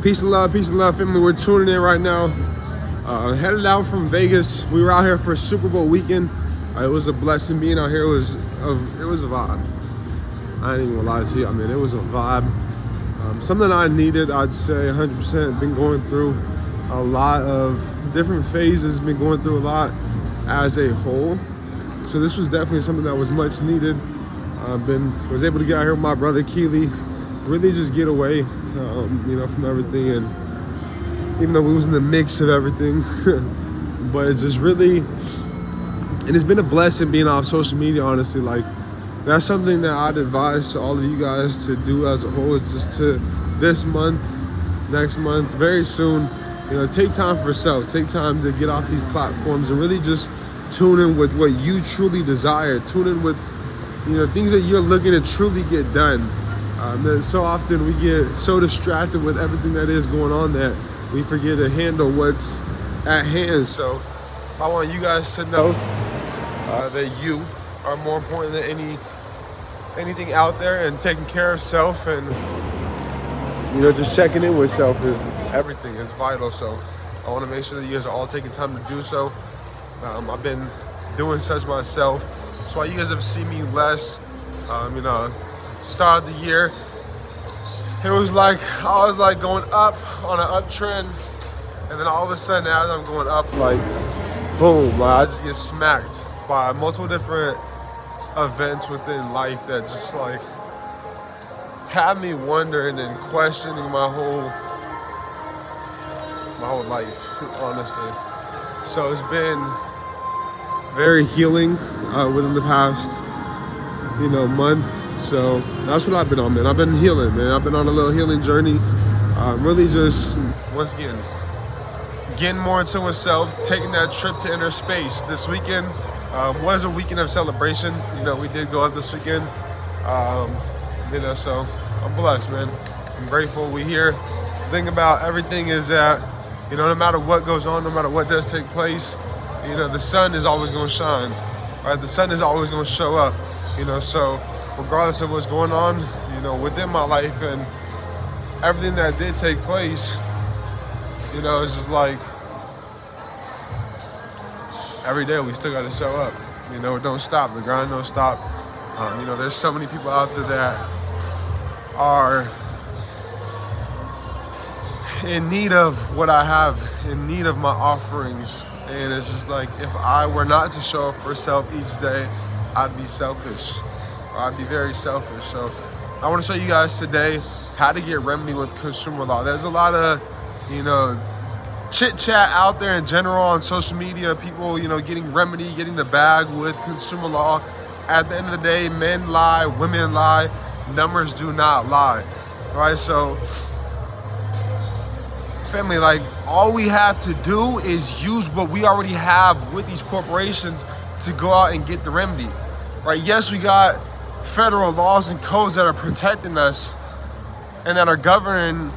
Peace and love, family. We're tuning in right now. Headed out from Vegas. We were out here for Super Bowl weekend. It was a blessing being out here. It was a vibe. I ain't even gonna lie to you. I mean, it was a vibe. Something I needed, I'd say 100%. Been going through a lot of different phases. Been going through a lot as a whole. So this was definitely something that was much needed. Was able to get out here with my brother Keely. Really just get away, from everything, and even though we was in the mix of everything, but it just really, and it's been a blessing being off social media, honestly. Like, that's something that I'd advise to all of you guys to do as a whole, is just to this month, next month, very soon, take time for yourself, take time to get off these platforms and really just tune in with what you truly desire, tune in with, things that you're looking to truly get done. That so often we get so distracted with everything that is going on that we forget to handle what's at hand. So I want you guys to know that you are more important than anything out there, and taking care of self and just checking in with self is everything, is vital. So I want to make sure that you guys are all taking time to do so. I've been doing such myself. That's why you guys have seen me less. Start of the year, it was like I was like going up on an uptrend, and then all of a sudden as I'm going up, like boom, I just get smacked by multiple different events within life that just like have me wondering and questioning my whole life, honestly. So it's been very healing within the past month. So that's what I've been on, man. I've been healing, man. I've been on a little healing journey. Really just, once again, getting more into myself, taking that trip to inner space. This weekend was a weekend of celebration. We did go out this weekend. So I'm blessed, man. I'm grateful we're here. The thing about everything is that, no matter what goes on, no matter what does take place, the sun is always going to shine, right? The sun is always going to show up, so regardless of what's going on, within my life and everything that did take place, it's just like every day we still got to show up. It don't stop. The grind don't stop. There's so many people out there that are in need of what I have, in need of my offerings. And it's just like, if I were not to show up for self each day, I'd be selfish. I'd be very selfish. So I want to show you guys today how to get remedy with consumer law. There's a lot of, chit chat out there in general on social media, people, getting remedy, getting the bag with consumer law. At the end of the day, men lie, women lie, numbers do not lie, right? So family, like, all we have to do is use what we already have with these corporations to go out and get the remedy, right? Yes, we got federal laws and codes that are protecting us and that are governing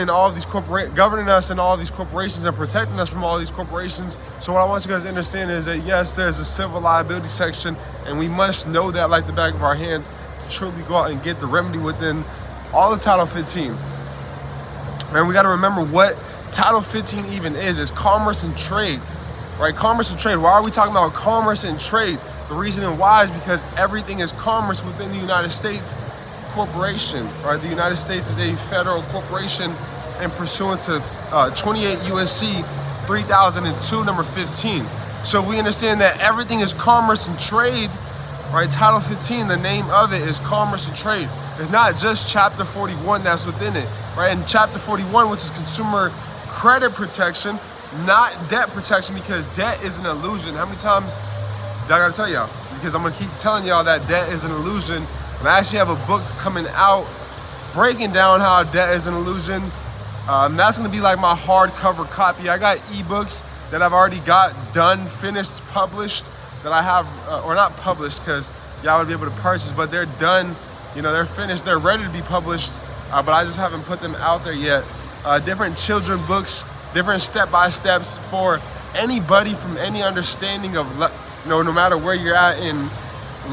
all of these governing us and all of these corporations and protecting us from all these corporations. So what I want you guys to understand is that yes, there's a civil liability section, and we must know that like the back of our hands to truly go out and get the remedy within all of Title 15. And we got to remember what Title 15 even is. It's commerce and trade, right? Commerce and trade. Why are we talking about commerce and trade? The reason why is because everything is commerce within the United States corporation, right? The United States is a federal corporation, and pursuant to 28 USC 3002, number 15. So we understand that everything is commerce and trade, right? Title 15, the name of it is commerce and trade. It's not just Chapter 41 that's within it, right? In Chapter 41, which is consumer credit protection, not debt protection, because debt is an illusion. How many times I gotta tell y'all? Because I'm gonna keep telling y'all that debt is an illusion. And I actually have a book coming out breaking down how debt is an illusion. That's gonna be like my hardcover copy. I got ebooks that I've already got done, finished, published, that I have, or not published because y'all would be able to purchase, but they're done, they're finished, they're ready to be published, but I just haven't put them out there yet. Different children books, different step-by-steps for anybody from any understanding of, no matter where you're at in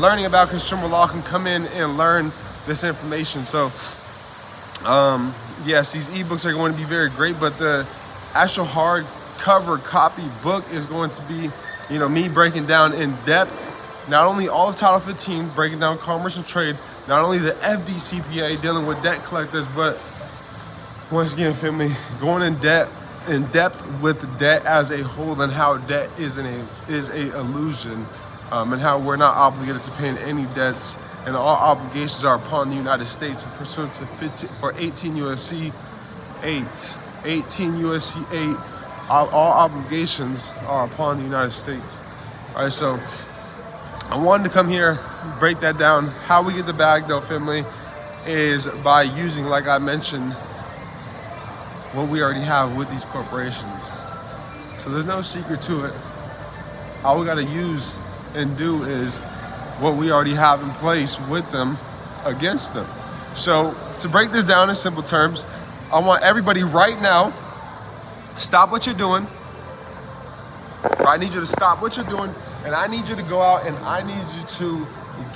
learning about consumer law, can come in and learn this information. So Yes, these ebooks are going to be very great, but the actual hardcover copy book is going to be, me breaking down in depth, not only all of Title 15, breaking down commerce and trade, not only the FDCPA, dealing with debt collectors, but once again, family, going in depth with debt as a whole and how debt is a illusion, and how we're not obligated to paying any debts, and all obligations are upon the United States pursuant to 18 U.S.C. 8. 18 U.S.C. 8. All obligations are upon the United States. All right, so I wanted to come here, break that down. How we get the bag, though, family, is by using, like I mentioned, what we already have with these corporations. So there's no secret to it. All we got to use and do is what we already have in place with them against them. So to break this down in simple terms, I want everybody right now, stop what you're doing. I need you to stop what you're doing, and I need you to go out and I need you to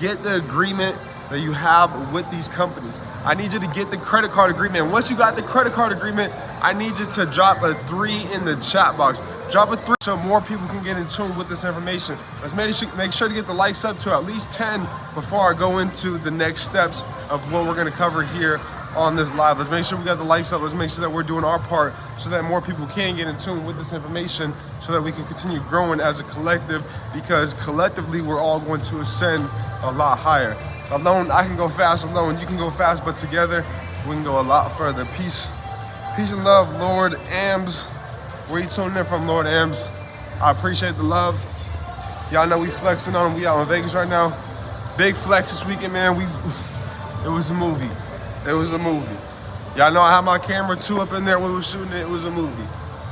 get the agreement that you have with these companies. I need you to get the credit card agreement. And once you got the credit card agreement, I need you to drop a 3 in the chat box. Drop a 3 so more people can get in tune with this information. Let's make sure to get the likes up to at least 10 before I go into the next steps of what we're gonna cover here on this live. Let's make sure we got the likes up. Let's make sure that we're doing our part so that more people can get in tune with this information so that we can continue growing as a collective, because collectively we're all going to ascend a lot higher. Alone, I can go fast alone, you can go fast, but together we can go a lot further. Peace and love, Lord Ams. Where you tuning in from, Lord Ams? I appreciate the love. Y'all know we flexing on them. We out in Vegas right now. Big flex this weekend, man. It was a movie. It was a movie. Y'all know I have my camera 2 up in there when we were shooting it. It was a movie.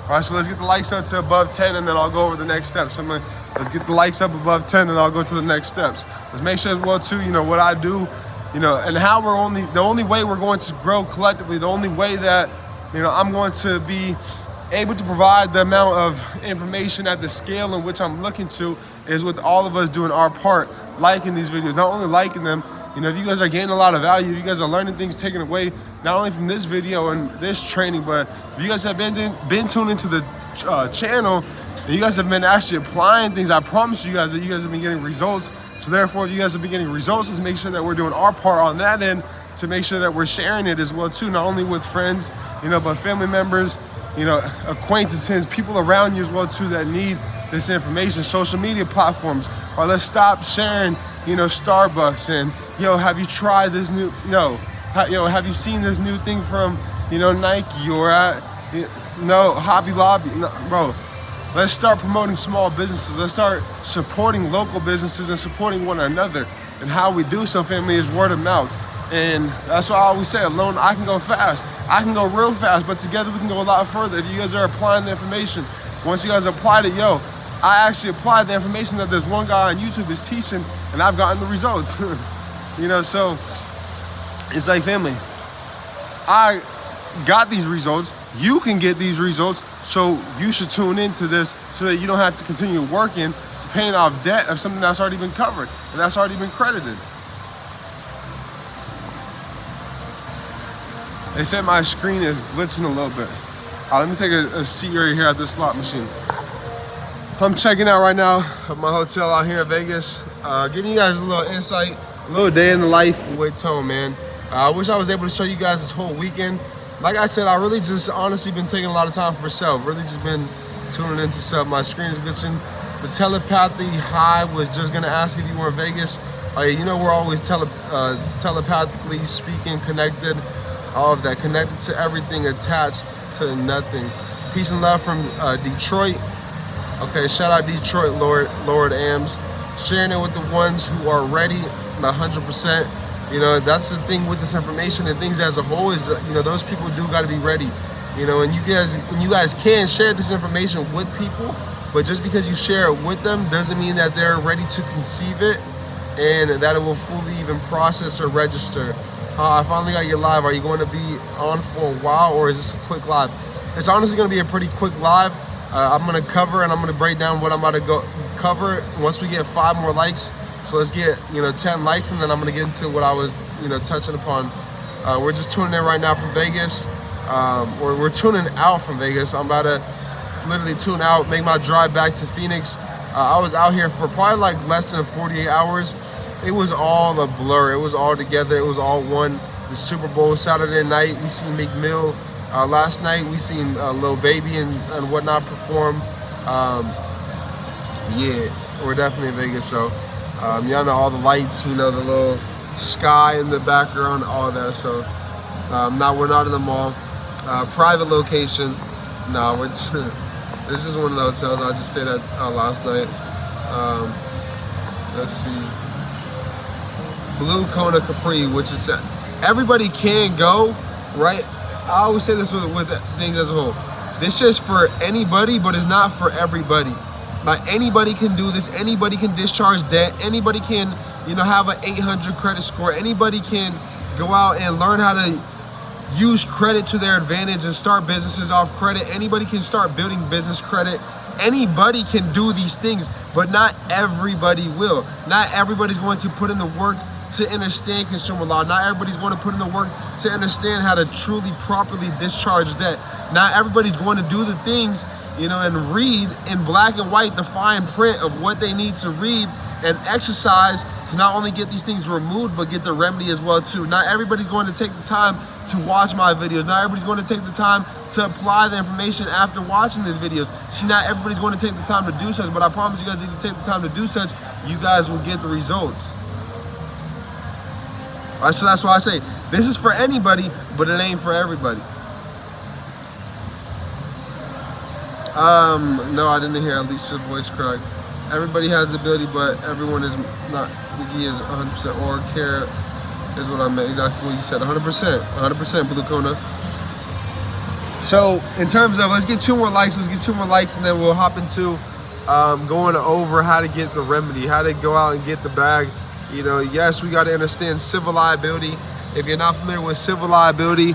All right, so let's get the likes up to above 10, and then I'll go over the next steps. Let's get the likes up above 10, and I'll go to the next steps. Let's make sure as well, too, what I do, and how the only way we're going to grow collectively, the only way that, I'm going to be able to provide the amount of information at the scale in which I'm looking to is with all of us doing our part, liking these videos, not only liking them, if you guys are getting a lot of value, if you guys are learning things taken away, not only from this video and this training, but if you guys have been tuned into the channel, and you guys have been actually applying things, I promise you guys that you guys have been getting results. So therefore, if you guys have been getting results, let's make sure that we're doing our part on that end to make sure that we're sharing it as well too, not only with friends, but family members, acquaintances, people around you as well too that need this information. Social media platforms, or let's stop sharing, Starbucks and, have you tried this new, have you seen this new thing from, Nike or Hobby Lobby? No, bro, let's start promoting small businesses. Let's start supporting local businesses and supporting one another. And how we do so, family, is word of mouth. And that's why I always say, alone, I can go fast. I can go real fast, but together we can go a lot further. If you guys are applying the information, once you guys applied it, I actually applied the information that there's one guy on YouTube is teaching, and I've gotten the results. So it's like, family, I got these results. You can get these results, so you should tune into this so that you don't have to continue working to paying off debt of something that's already been covered and that's already been credited. They said my screen is glitching a little bit. Let me take a seat right here at this slot machine. I'm checking out right now at my hotel out here in Vegas. Giving you guys a little insight, a little day in the life with Tone, man. I wish I was able to show you guys this whole weekend. Like I said, I really just honestly been taking a lot of time for self. Really just been tuning into self. My screen is glitching. The telepathy high was just gonna ask if you were in Vegas. We're always telepathically speaking, connected. All of that, connected to everything, attached to nothing. Peace and love from Detroit. Okay, shout out Detroit, Lord Ams. Sharing it with the ones who are ready, 100%. That's the thing with this information and things as a whole is, those people do got to be ready. And you guys can share this information with people, but just because you share it with them doesn't mean that they're ready to conceive it and that it will fully even process or register. I finally got your live. Are you going to be on for a while, or is this a quick live? It's honestly going to be a pretty quick live. I'm going to cover and I'm going to break down what I'm about to go cover once we get 5 more likes. So let's get 10 likes, and then I'm going to get into what I was touching upon We're just tuning in right now from Vegas. We're tuning out from Vegas. I'm about to literally tune out, make my drive back to Phoenix. I was out here for probably like less than 48 hours. It was all a blur. It was all together. It was all one. The Super Bowl Saturday night, we seen Meek Mill. Last night, we seen Lil Baby and whatnot perform. Yeah, we're definitely in Vegas. So y'all know all the lights, you know, the little sky in the background, all that. So we're not in the mall. Private location. No, this is one of the hotels I just stayed at last night. Let's see. Blue Kona Capri, which is everybody can go, right? I always say this with things as a whole. This is for anybody, but it's not for everybody. Like anybody can do this. Anybody can discharge debt. Anybody can, you know, have an 800 credit score. Anybody can go out and learn how to use credit to their advantage and start businesses off credit. Anybody can start building business credit. Anybody can do these things, but not everybody will. Not everybody's going to put in the work to understand consumer law. Not everybody's going to put in the work to understand how to truly, properly discharge debt. Not everybody's going to do the things, you know, and read in black and white the fine print of what they need to read and exercise to not only get these things removed, but get the remedy as well too. Not everybody's going to take the time to watch my videos. Not everybody's going to take the time to apply the information after watching these videos. See, not everybody's going to take the time to do such, but I promise you guys, if you take the time to do such, you guys will get the results. All right, so that's why I say this is for anybody, but it ain't for everybody. No, I didn't hear Alicia's voice crack. Everybody has the ability, but everyone is not. He is 100% or care is what I meant. Exactly what you said. 100%, Blue Kona. So in terms of, let's get 2 more likes. And then we'll hop into going over how to get the remedy, how to go out and get the bag. You know, yes, we got to understand civil liability. If you're not familiar with civil liability,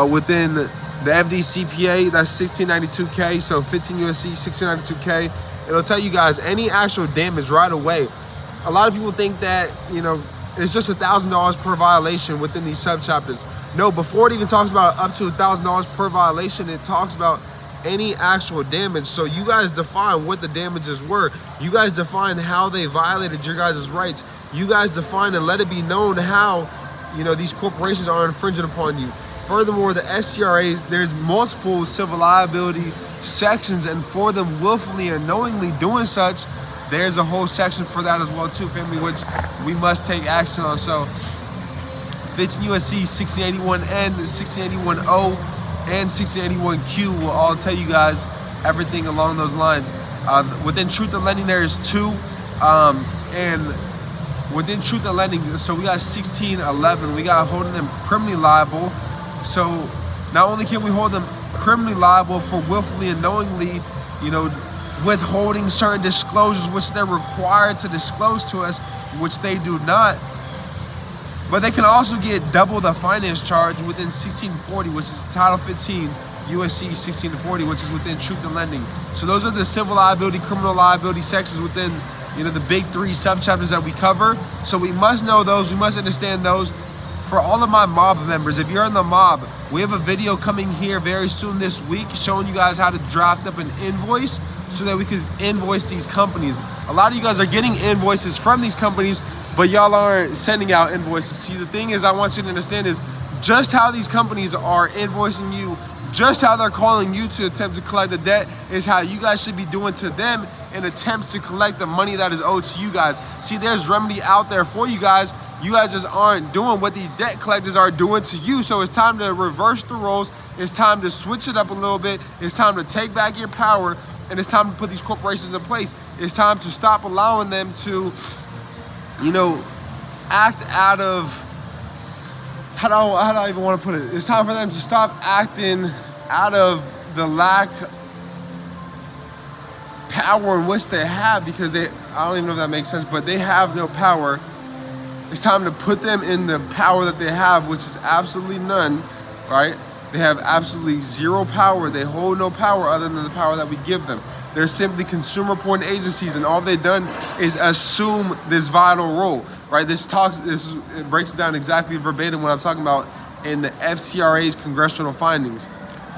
within the FDCPA, that's 1692K, so 15 USC, 1692K. It'll tell you guys any actual damage right away. A lot of people think that, you know, it's just $1,000 per violation within these subchapters. No, before it even talks about up to $1,000 per violation, it talks about any actual damage. So you guys define what the damages were. You guys define how they violated your guys' rights. You guys define and let it be known how, you know, these corporations are infringing upon you. Furthermore, the SCRAs, there's multiple civil liability sections, and for them willfully and knowingly doing such, there's a whole section for that as well too, family, which we must take action on. So 15 USC 1681N, 1681O, and 1681Q will all tell you guys everything along those lines. Within truth and lending, there is 2, and within truth and lending, so we got 1611, we got holding them criminally liable. So not only can we hold them criminally liable for willfully and knowingly, you know, withholding certain disclosures which they're required to disclose to us, which they do not, but they can also get double the finance charge within 1640, which is Title 15 USC 1640, which is within truth and lending. So those are the civil liability, criminal liability sections within, you know, the big 3 subchapters that we cover. So we must know those, we must understand those. For all of my mob members, if you're in the mob, we have a video coming here very soon this week showing you guys how to draft up an invoice so that we can invoice these companies. A lot of you guys are getting invoices from these companies, but y'all aren't sending out invoices. See, the thing is, I want you to understand is just how these companies are invoicing you, just how they're calling you to attempt to collect the debt is how you guys should be doing to them in attempts to collect the money that is owed to you guys. See, there's remedy out there for you guys. You guys just aren't doing what these debt collectors are doing to you. So it's time to reverse the roles. It's time to switch it up a little bit. It's time to take back your power, and it's time to put these corporations in place. It's time to stop allowing them to, you know, act out of, how do I even want to put it? It's time for them to stop acting out of the lack power in which they have, because I don't even know if that makes sense, but they have no power. It's time to put them in the power that they have, which is absolutely none, right? They have absolutely zero power. They hold no power other than the power that we give them. They're simply consumer reporting agencies, and all they've done is assume this vital role, right? It breaks it down exactly verbatim what I'm talking about in the FCRA's congressional findings,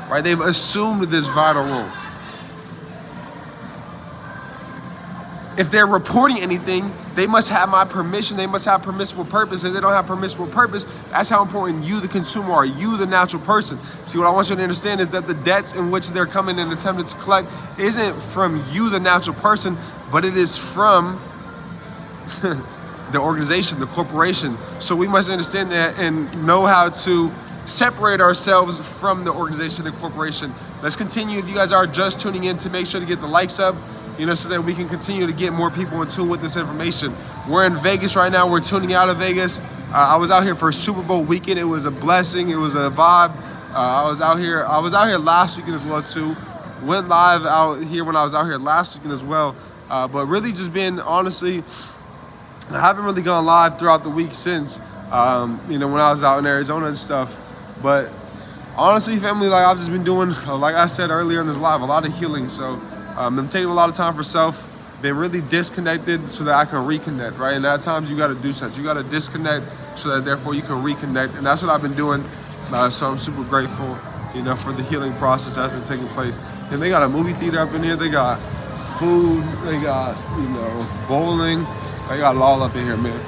right? They've assumed this vital role. If they're reporting anything, they must have my permission. They must have permissible purpose. If they don't have permissible purpose, that's how important you, the consumer, are. You, the natural person. See, what I want you to understand is that the debts in which they're coming and attempting to collect isn't from you, the natural person, but it is from the organization, the corporation. So we must understand that and know how to separate ourselves from the organization and corporation. Let's continue. If you guys are just tuning in, to make sure to get the likes up, so that we can continue to get more people in tune with this information. We're in Vegas right now. We're tuning out of Vegas. I was out here for Super Bowl weekend. It was a blessing. It was a vibe. I was out here last weekend as well too. Went live out here when I was out here last weekend as well. But really just been, honestly, I haven't really gone live throughout the week since, when I was out in Arizona and stuff. But honestly, family, like I've just been doing, like I said earlier in this live, a lot of healing. So I'm taking a lot of time for self, been really disconnected so that I can reconnect, right? And at times you got to do such. You got to disconnect so that therefore you can reconnect. And that's what I've been doing. So I'm super grateful, for the healing process that's been taking place. And they got a movie theater up in here. They got food. They got, bowling. They got it all up in here, man.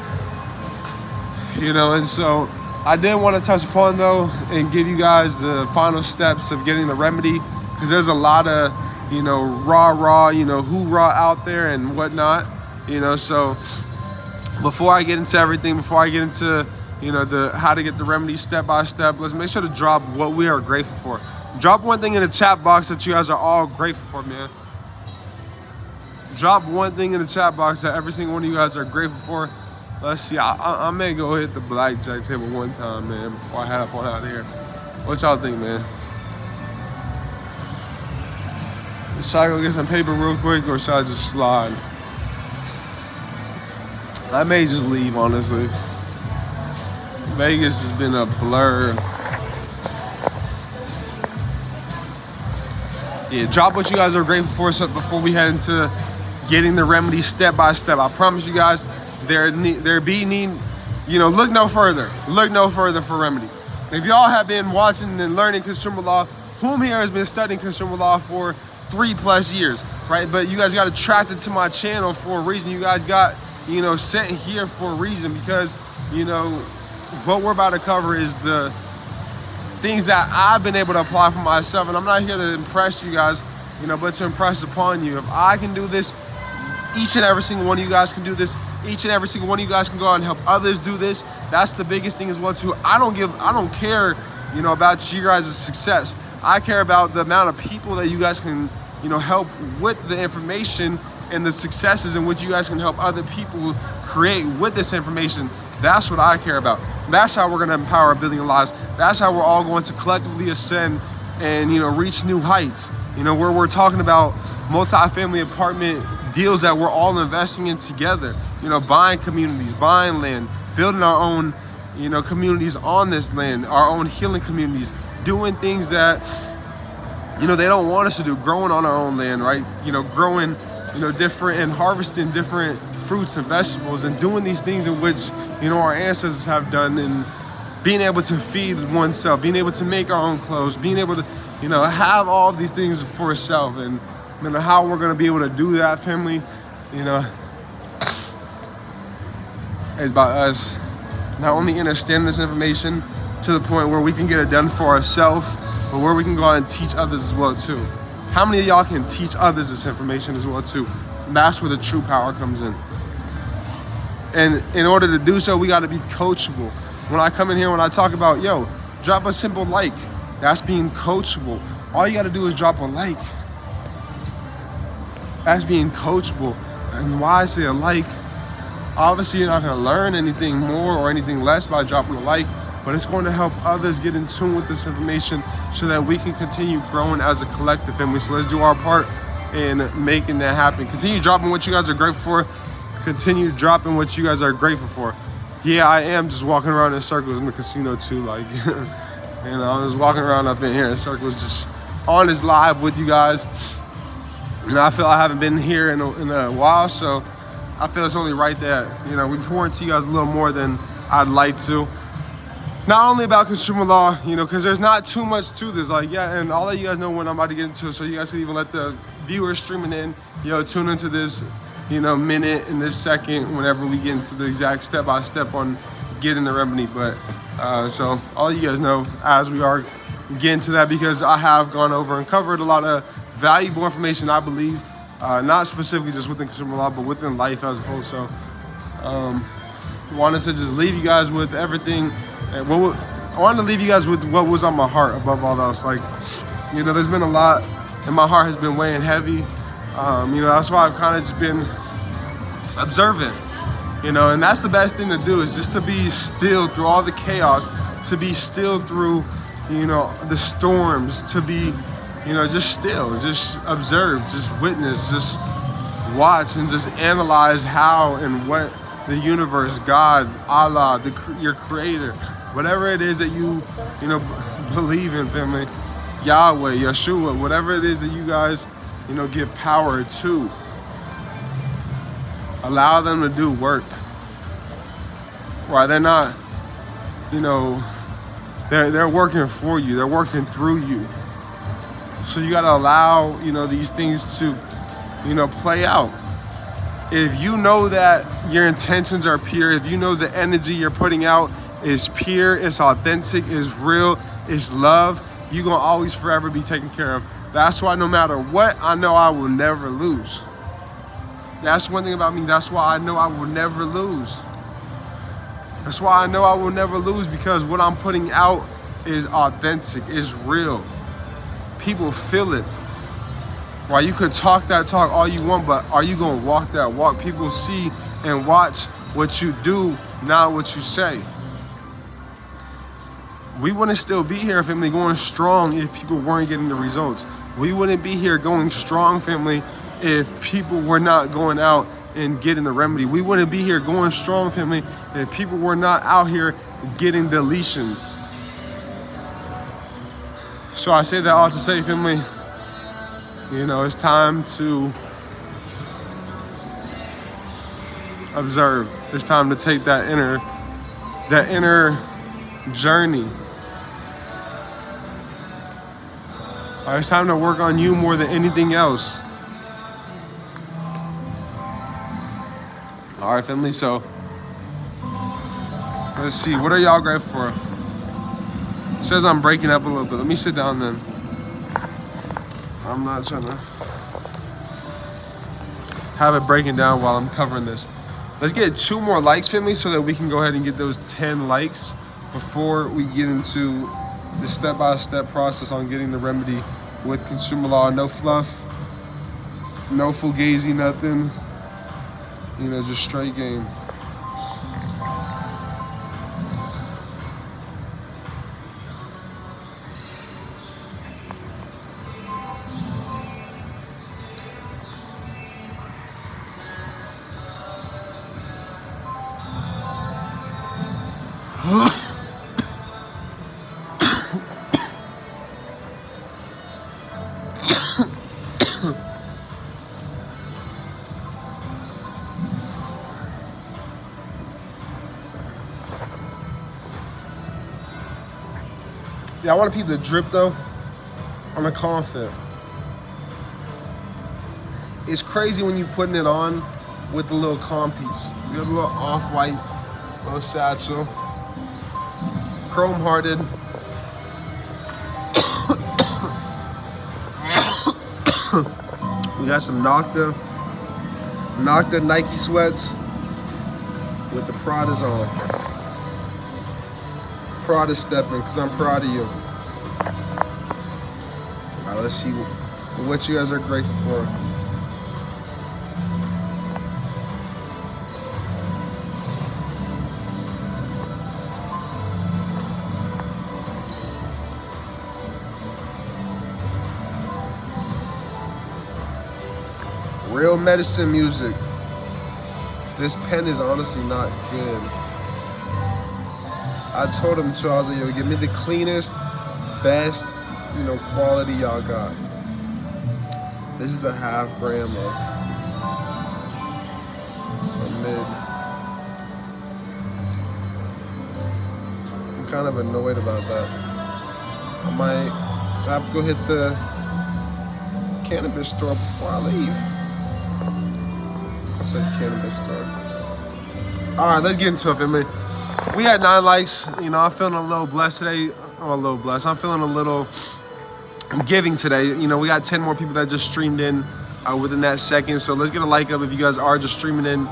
And so I did want to touch upon, though, and give you guys the final steps of getting the remedy, because there's a lot of, hoorah out there and whatnot, so before I get into everything, before I get into, the how to get the remedy step by step, let's make sure to drop what we are grateful for. Drop one thing in the chat box that you guys are all grateful for, man. Drop one thing in the chat box that every single one of you guys are grateful for. Let's see, I may go hit the blackjack table one time, man, before I head up on out of here. What y'all think, man? Should I go get some paper real quick, or should I just slide? I may just leave, honestly. Vegas has been a blur. Yeah, drop what you guys are grateful for so before we head into getting the remedy step by step. I promise you guys, look no further. Look no further for remedy. If y'all have been watching and learning consumer law, whom here has been studying consumer law for 3+ years, right? But you guys got attracted to my channel for a reason. You guys got, sent here for a reason, because, what we're about to cover is the things that I've been able to apply for myself. And I'm not here to impress you guys, but to impress upon you. If I can do this, each and every single one of you guys can do this. Each and every single one of you guys can go out and help others do this. That's the biggest thing as well too. I don't care, about you guys' success. I care about the amount of people that you guys can, help with the information and the successes in which you guys can help other people create with this information. That's what I care about. That's how we're going to empower 1 billion lives. That's how we're all going to collectively ascend and, reach new heights. Where we're talking about multi-family apartment deals that we're all investing in together. Buying communities, buying land, building our own, communities on this land, our own healing communities, doing things that, they don't want us to do, growing on our own land, right? Growing, different and harvesting different fruits and vegetables, and doing these things in which, our ancestors have done, and being able to feed oneself, being able to make our own clothes, being able to, have all these things for yourself. And how we're going to be able to do that, family, is by us not only understanding this information to the point where we can get it done for ourselves, but where we can go out and teach others as well too. How many of y'all can teach others this information as well too? And that's where the true power comes in. And in order to do so, we got to be coachable. When I come in here, when I talk about, drop a simple like, that's being coachable. All you got to do is drop a like. That's being coachable. And why I say a like, obviously you're not going to learn anything more or anything less by dropping a like, but it's going to help others get in tune with this information so that we can continue growing as a collective family. So let's do our part in making that happen. Continue dropping what you guys are grateful for. Continue dropping what you guys are grateful for. Yeah, I am just walking around in circles in the casino too. Like, I was walking around up in here in circles, just on this live with you guys. And I feel I haven't been here in a while, so I feel it's only right that, we pour into you guys a little more than I'd like to. not only about consumer law, you know, because there's not too much to this. Like, yeah, and I'll let you guys know when I'm about to get into it, so you guys can even let the viewers streaming in, tune into this, minute and this second whenever we get into the exact step-by-step on getting the remedy. But so I'll let you guys know as we are getting to that, because I have gone over and covered a lot of valuable information, I believe, not specifically just within consumer law, but within life as a whole. So wanted to just leave you guys with everything. I wanted to leave you guys with what was on my heart above all else. Like, there's been a lot, and my heart has been weighing heavy. That's why I've kind of just been observant, and that's the best thing to do, is just to be still through all the chaos, to be still through, the storms, to be, just still, just observe, just witness, just watch, and just analyze how and what the universe, God, Allah, your creator, whatever it is that you believe in, family, Yahweh, Yeshua, whatever it is that you guys, give power to, allow them to do work. Right? They're not, they're working for you. They're working through you. So you got to allow, these things to, play out. If you know that your intentions are pure, if you know the energy you're putting out is pure, it's authentic, is real, is love, you're going to always forever be taken care of. That's why no matter what, I know I will never lose. That's one thing about me. That's why I know I will never lose. That's why I know I will never lose, because what I'm putting out is authentic, is real. People feel it. Right? You could talk that talk all you want, but are you going to walk that walk? People see and watch what you do, not what you say. We wouldn't still be here, family, going strong if people weren't getting the results. We wouldn't be here going strong, family, if people were not going out and getting the remedy. We wouldn't be here going strong, family, if people were not out here getting deletions. So I say that all to say, family, it's time to observe. It's time to take that inner journey. It's time to work on you more than anything else. All right, family, so let's see. What are y'all grateful for? It says I'm breaking up a little bit. Let me sit down then. I'm not trying to have it breaking down while I'm covering this. Let's get 2 more likes, family, so that we can go ahead and get those 10 likes before we get into the step-by-step process on getting the remedy with consumer law. No fluff, no fugazi, nothing. Just straight game. Yeah, I want to peep the drip though on the confit. It's crazy when you putting it on with the little con piece. You got a little off-white, little satchel, chrome-hearted. We got some Nocta Nike sweats with the Pradas on. Prada stepping, because I'm proud of you. All right, let's see what you guys are grateful for. Real medicine music. This pen is honestly not good. I told him too, I was like, yo, give me the cleanest, best, quality y'all got. This is a 1/2 gram of some mid. kind of annoyed about that. I might have to go hit the cannabis store before I leave. I said cannabis store. All right, let's get into it, family. We had 9 likes. You know, I'm feeling a little blessed today. Oh, a little blessed. I'm feeling a little giving today. You know, we got 10 more people that just streamed in within that second. So let's get a like up if you guys are just streaming in.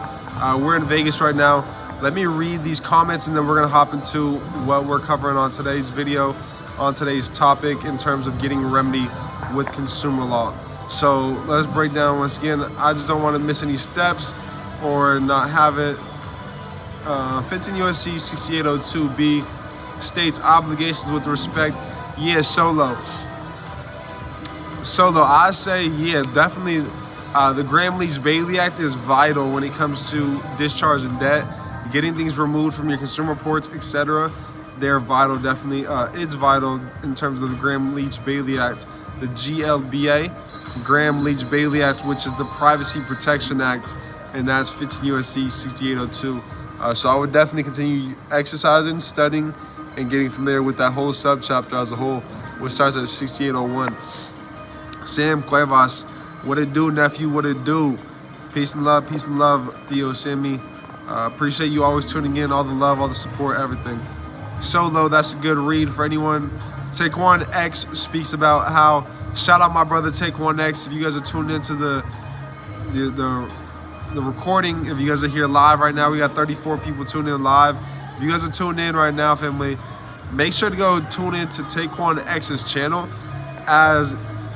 We're in Vegas right now. Let me read these comments and then we're gonna hop into what we're covering on today's video, on today's topic in terms of getting a remedy with consumer law. So let's break down once again. I just don't want to miss any steps or not have it. 15 U.S.C. 6802B states obligations with respect. Yeah, Solo, I say, yeah, definitely. The Graham-Leach-Bailey Act is vital when it comes to discharging debt, getting things removed from your consumer reports, etc. They're vital, definitely. It's vital in terms of the Graham-Leach-Bailey Act, the GLBA, Graham-Leach-Bailey Act, which is the Privacy Protection Act, and that's 15 U.S.C. 6802. So I would definitely continue exercising, studying, and getting familiar with that whole subchapter as a whole, which starts at 6801. Sam Cuevas, what it do, nephew? What it do? Peace and love, Theo Sammy. Appreciate you always tuning in, all the love, all the support, everything. Solo, that's a good read for anyone. Taekwon X speaks about how, shout out my brother Taekwon X. If you guys are tuned into the recording, if you guys are here live right now, we got 34 people tuned in live. If you guys are tuned in right now, family, make sure to go tune in to Taekwon X's channel. As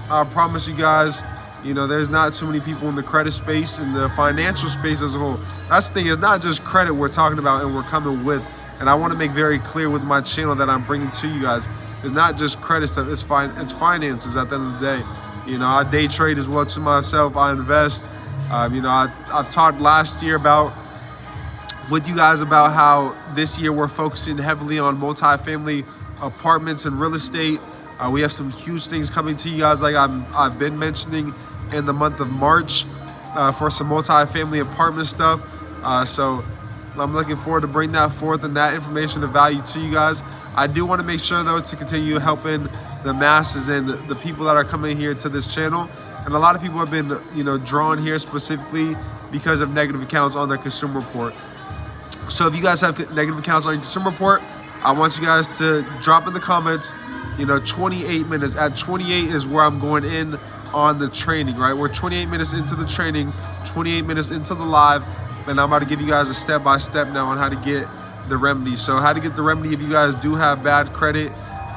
I promise you guys, you know, there's not too many people in the credit space, in the financial space as a whole. That's the thing, it's not just credit we're talking about and we're coming with. And I want to make very clear with my channel that I'm bringing to you guys. It's not just credit stuff, it's finances at the end of the day. You know, I day trade as well to myself, I invest. You know, I've talked last year with you guys about how this year we're focusing heavily on multifamily apartments and real estate. We have some huge things coming to you guys, like I've been mentioning in the month of March for some multifamily apartment stuff. So I'm looking forward to bring that forth and that information of value to you guys. I do want to make sure though to continue helping the masses and the people that are coming here to this channel. And a lot of people have been, you know, drawn here specifically because of negative accounts on their consumer report. So if you guys have negative accounts on your consumer report, I want you guys to drop in the comments, you know, 28 minutes. At 28 is where I'm going in on the training, right? We're 28 minutes into the training, 28 minutes into the live, and I'm about to give you guys a step-by-step now on how to get the remedy. So how to get the remedy if you guys do have bad credit,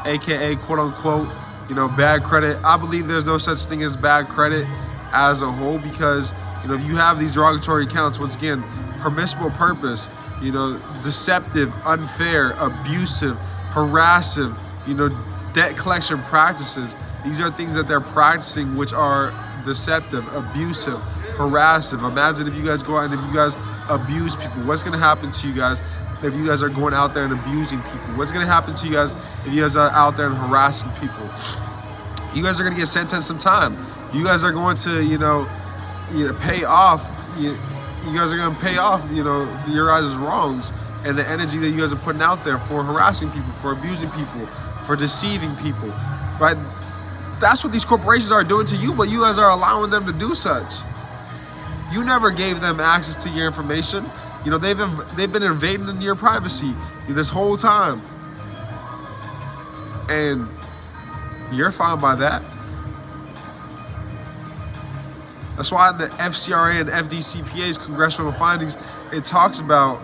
AKA quote-unquote, you know, bad credit. I believe there's no such thing as bad credit as a whole because, you know, if you have these derogatory accounts, once again, permissible purpose, you know, deceptive, unfair, abusive, harassive, you know, debt collection practices. These are things that they're practicing which are deceptive, abusive, harassive. Imagine if you guys go out and if you guys abuse people, what's gonna happen to you guys if you guys are going out there and abusing people? What's gonna happen to you guys if you guys are out there and harassing people? You guys are gonna get sentenced some time. You guys are going to, you know pay off. You guys are gonna pay off, you know, your guys' wrongs and the energy that you guys are putting out there for harassing people, for abusing people, for deceiving people, right? That's what these corporations are doing to you, but you guys are allowing them to do such. You never gave them access to your information. You know, they've been invading into your privacy this whole time. And you're fine by that. That's why in the FCRA and FDCPA's congressional findings, it talks about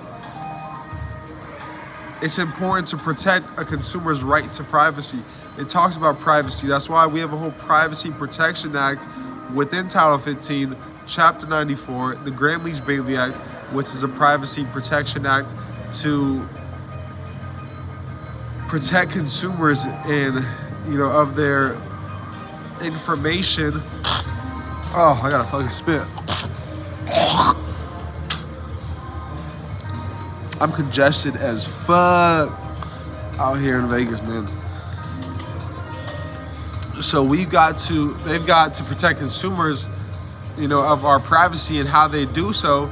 it's important to protect a consumer's right to privacy. It talks about privacy. That's why we have a whole Privacy Protection Act within Title 15, Chapter 94, the Graham-Leach-Bailey Act, which is a Privacy Protection Act to protect consumers and, you know, of their information. Oh, I gotta fucking spit. I'm congested as fuck out here in Vegas, man. So they've got to protect consumers, you know, of our privacy, and how they do so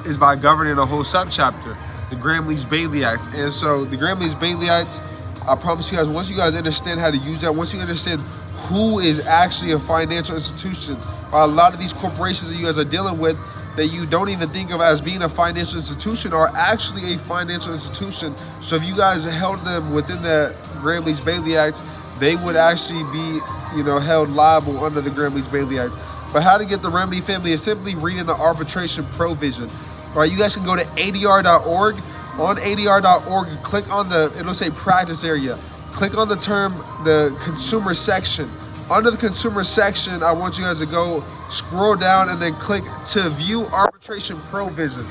is by governing a whole subchapter. the Gramm-Leach-Bailey Act. And so the Gramm-Leach-Bailey Act, I promise you guys, once you guys understand how to use that, once you understand who is actually a financial institution, or a lot of these corporations that you guys are dealing with that you don't even think of as being a financial institution are actually a financial institution. So if you guys held them within the Gramm-Leach-Bailey Act, they would actually be, held liable under the Gramm-Leach-Bailey Act. But how to get the remedy, family, is simply reading the arbitration provision. All right, you guys can go to ADR.org. On ADR.org, click on it'll say practice area. Click on the term, the consumer section. Under the consumer section, I want you guys to go scroll down and then click to view arbitration provision.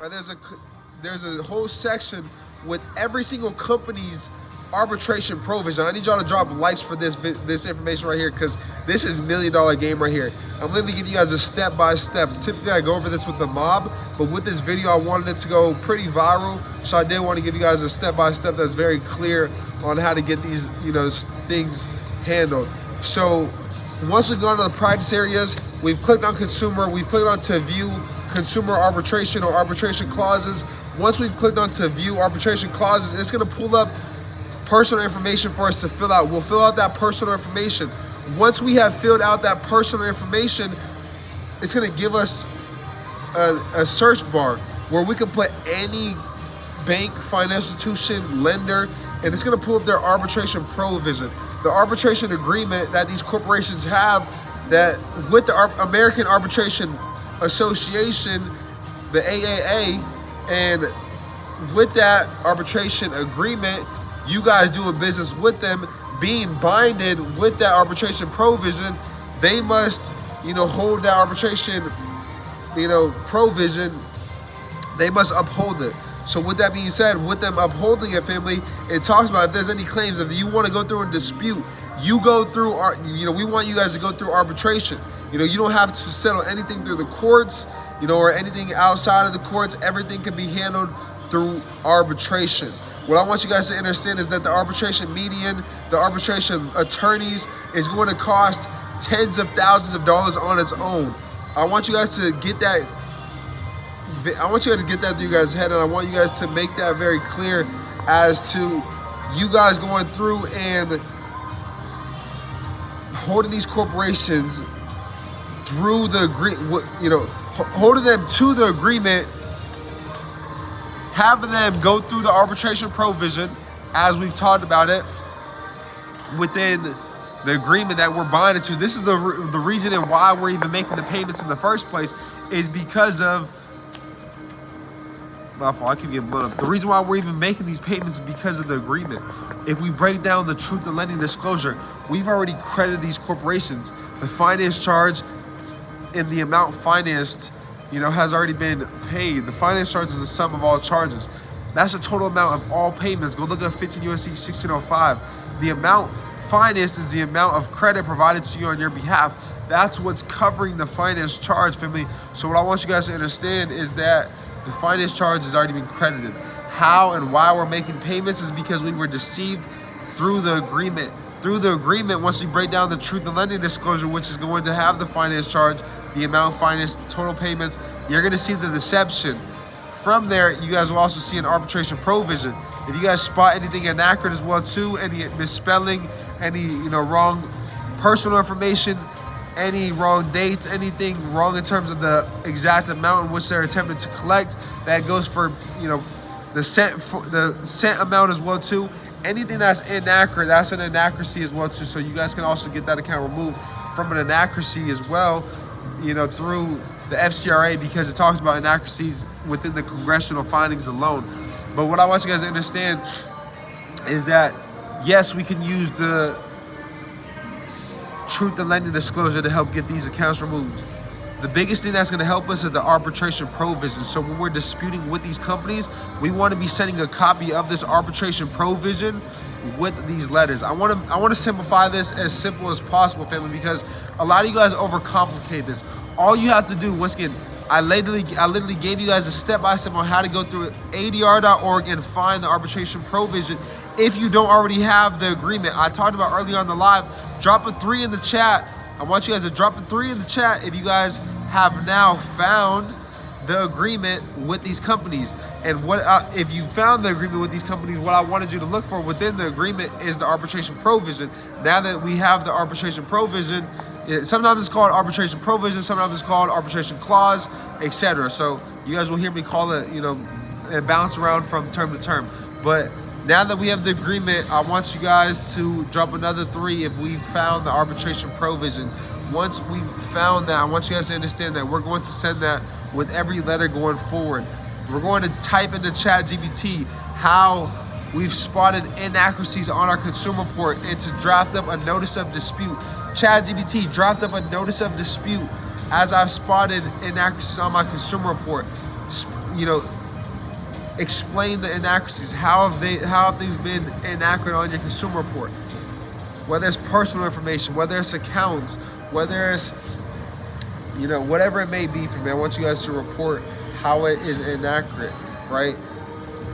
Right, there's a whole section with every single company's arbitration provision. I need y'all to drop likes for this information right here, because this is $1 million game right here. I'm literally giving you guys a step-by-step. Typically I go over this with the mob, but with this video I wanted it to go pretty viral, so I did want to give you guys a step-by-step that's very clear on how to get these things handled. So once we've gone to the practice areas, we've clicked on consumer, we've clicked on to view consumer arbitration or arbitration clauses. Once we've clicked on to view arbitration clauses, it's going to pull up personal information for us to fill out. We'll fill out that personal information. Once we have filled out that personal information, it's going to give us a search bar where we can put any bank, financial institution, lender, and it's going to pull up their arbitration provision, the arbitration agreement that these corporations have that with the American Arbitration Association, the AAA, and with that arbitration agreement, you guys doing business with them, being binded with that arbitration provision, they must, hold that arbitration, provision, they must uphold it. So with that being said, with them upholding it, family, it talks about if there's any claims, if you want to go through and dispute, you go through, we want you guys to go through arbitration. You don't have to settle anything through the courts, or anything outside of the courts. Everything can be handled through arbitration. What I want you guys to understand is that the arbitration median, the arbitration attorneys is going to cost tens of thousands of dollars on its own. I want you guys to get that. I want you guys to get that through your guys' head, and I want you guys to make that very clear as to you guys going through and holding these corporations through the holding them to the agreement, having them go through the arbitration provision as we've talked about it within the agreement that we're binding to. This is the reason and why we're even making the payments in the first place, is because of my fault, I keep getting blown up. The reason why we're even making these payments is because of the agreement. If we break down the truth in lending disclosure, we've already credited these corporations. The finance charge and the amount financed, has already been paid. The finance charge is the sum of all charges. That's the total amount of all payments. Go look at 15 U.S.C. 1605. The amount financed is the amount of credit provided to you on your behalf. That's what's covering the finance charge, family. So what I want you guys to understand is that the finance charge has already been credited. How and why we're making payments is because we were deceived through the agreement. Through the agreement, once we break down the truth in lending disclosure, which is going to have the finance charge, the amount financed, total payments, you're going to see the deception. From there, you guys will also see an arbitration provision. If you guys spot anything inaccurate as well too, any misspelling, any wrong personal information, any wrong dates, anything wrong in terms of the exact amount in which they're attempting to collect, that goes for the cent amount as well too. Anything that's inaccurate, that's an inaccuracy as well too. So you guys can also get that account removed from an inaccuracy as well, through the FCRA, because it talks about inaccuracies within the congressional findings alone. But what I want you guys to understand is that yes, we can use the truth in lending disclosure to help get these accounts removed. The biggest thing that's going to help us is the arbitration provision. So when we're disputing with these companies, we want to be sending a copy of this arbitration provision with these letters. I want to simplify this as simple as possible, family, because a lot of you guys overcomplicate this. All you have to do, once again, I literally gave you guys a step-by-step on how to go through ADR.org and find the arbitration provision. If you don't already have the agreement, I talked about earlier on the live, drop a 3 in the chat. I want you guys to drop a 3 in the chat if you guys have now found the agreement with these companies. And what if you found the agreement with these companies, what I wanted you to look for within the agreement is the arbitration provision. Now that we have the arbitration provision, sometimes it's called arbitration provision, sometimes it's called arbitration clause, etc. So you guys will hear me call it, and bounce around from term to term. But now that we have the agreement, I want you guys to drop another 3 if we found the arbitration provision. Once we found that, I want you guys to understand that we're going to send that with every letter going forward. We're going to type into ChatGPT how we've spotted inaccuracies on our consumer report and to draft up a notice of dispute. ChatGPT, draft up a notice of dispute as I've spotted inaccuracies on my consumer report. Explain the inaccuracies. How have things been inaccurate on your consumer report? Whether it's personal information, whether it's accounts, whether it's whatever it may be for me, I want you guys to report how it is inaccurate, right?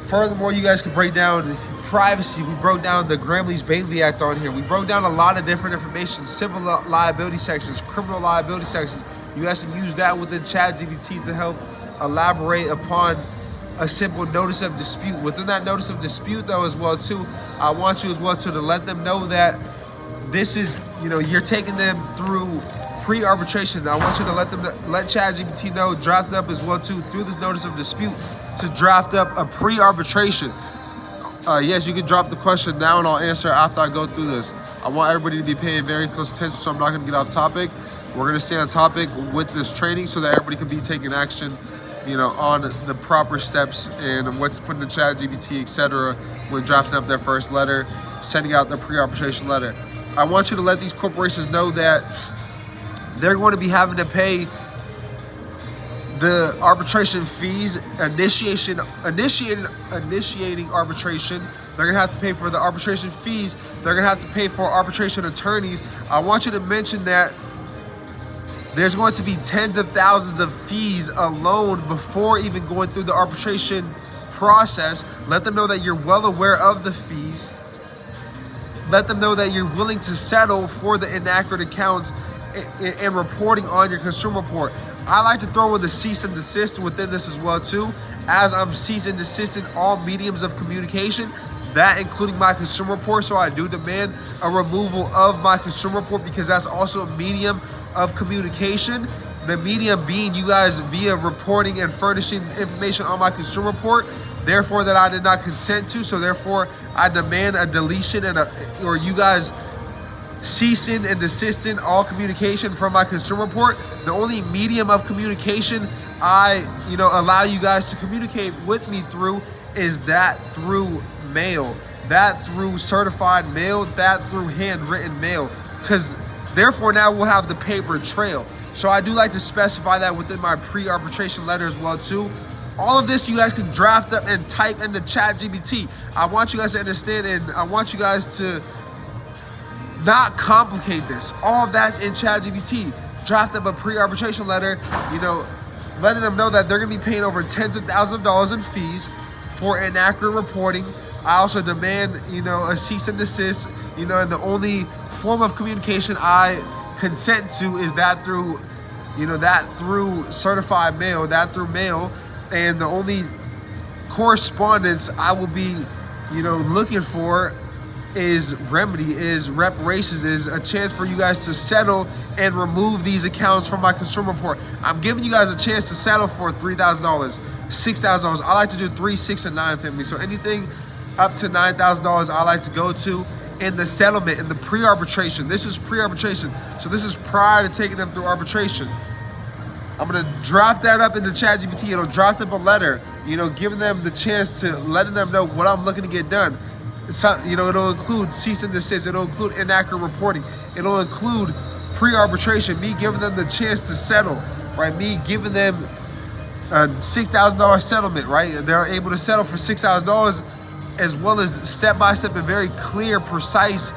Furthermore, you guys can break down privacy. We broke down the Gramm-Leach-Bailey Act on here. We broke down a lot of different information, civil liability sections, criminal liability sections. You guys can use that within ChatGPT to help elaborate upon a simple notice of dispute. Within that notice of dispute, though, as well too, I want you as well to let them know that this is, you're taking them through pre-arbitration. I want you to let ChatGPT know, draft up as well too, through this notice of dispute, to draft up a pre-arbitration. Yes, you can drop the question now and I'll answer after I go through this. I want everybody to be paying very close attention, so I'm not gonna get off topic. We're gonna stay on topic with this training so that everybody can be taking action, on the proper steps and what's put in the ChatGPT, etc. when drafting up their first letter, sending out their pre-arbitration letter. I want you to let these corporations know that they're going to be having to pay the arbitration fees, initiating arbitration. They're gonna have to pay for the arbitration fees. They're gonna have to pay for arbitration attorneys. I want you to mention that there's going to be tens of thousands of fees alone before even going through the arbitration process. Let them know that you're well aware of the fees. Let them know that you're willing to settle for the inaccurate accounts and reporting on your consumer report. I like to throw in the cease and desist within this as well too, as I'm cease and desisting all mediums of communication, that including my consumer report. So I do demand a removal of my consumer report because that's also a medium of communication. The medium being you guys via reporting and furnishing information on my consumer report, therefore that I did not consent to. So therefore I demand a deletion or you guys ceasing and desisting all communication from my consumer report. The only medium of communication I allow you guys to communicate with me through is that through mail, that through certified mail, that through handwritten mail, because therefore now we'll have the paper trail. So I do like to specify that within my pre-arbitration letter as well too. All of this you guys can draft up and type into ChatGPT. I want you guys to understand, and I want you guys to not complicate this. All of that's in ChatGPT. Draft up a pre-arbitration letter, letting them know that they're gonna be paying over tens of thousands of dollars in fees for inaccurate reporting. I also demand, a cease and desist, and the only form of communication I consent to is that through, that through certified mail, that through mail, and the only correspondence I will be, looking for is remedy, is reparations, is a chance for you guys to settle and remove these accounts from my consumer report. I'm giving you guys a chance to settle for $3,000, $6,000. I like to do 3, 6, and 9 family. So anything up to $9,000 I like to go to in the settlement, in the pre-arbitration. This is pre-arbitration. So this is prior to taking them through arbitration. I'm gonna draft that up into ChatGPT. It'll draft up a letter, giving them the chance to letting them know what I'm looking to get done. It'll include cease and desist. It'll include inaccurate reporting. It'll include pre-arbitration, me giving them the chance to settle, right? Me giving them a $6,000 settlement, right? They're able to settle for $6,000, as well as step-by-step and very clear, precise,